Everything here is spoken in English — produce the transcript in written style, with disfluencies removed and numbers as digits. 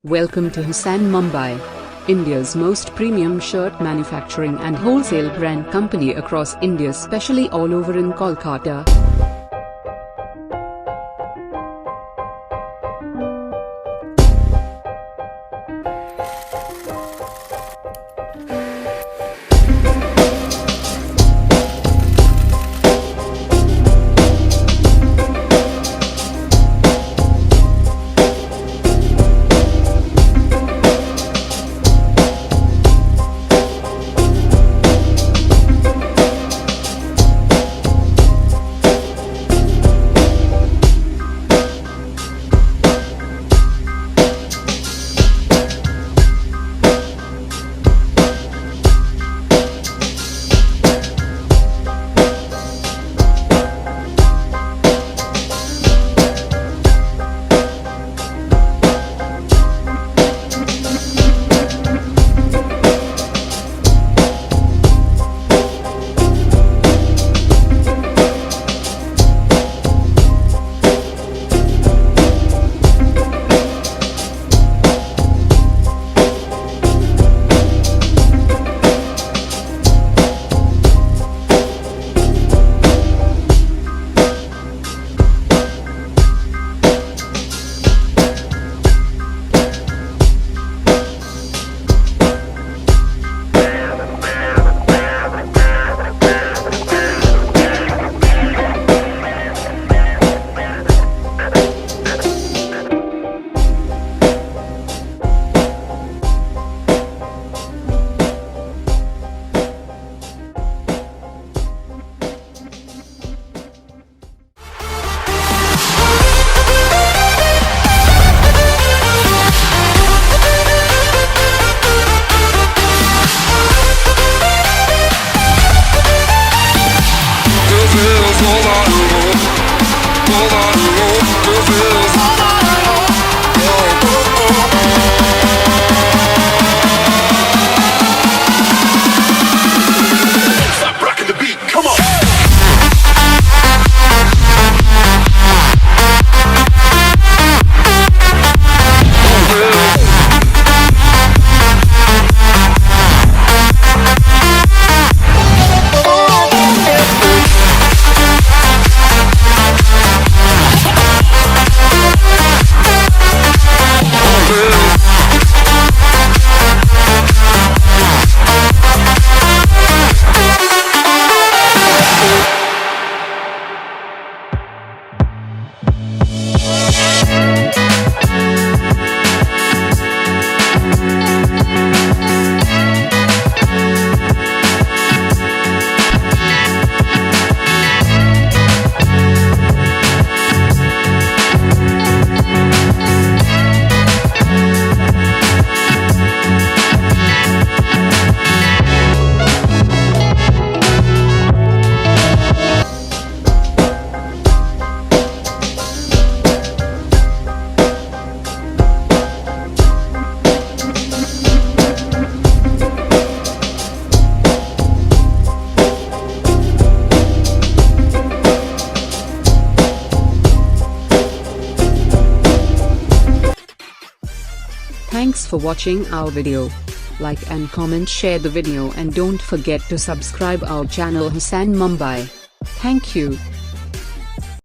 Welcome to Hassan Mumbai, India's most premium shirt manufacturing and wholesale brand company across India, especially all over in Kolkata. Thanks for watching our video. Like and comment, share the video, and don't forget to subscribe our channel Hassan Mumbai. Thank you.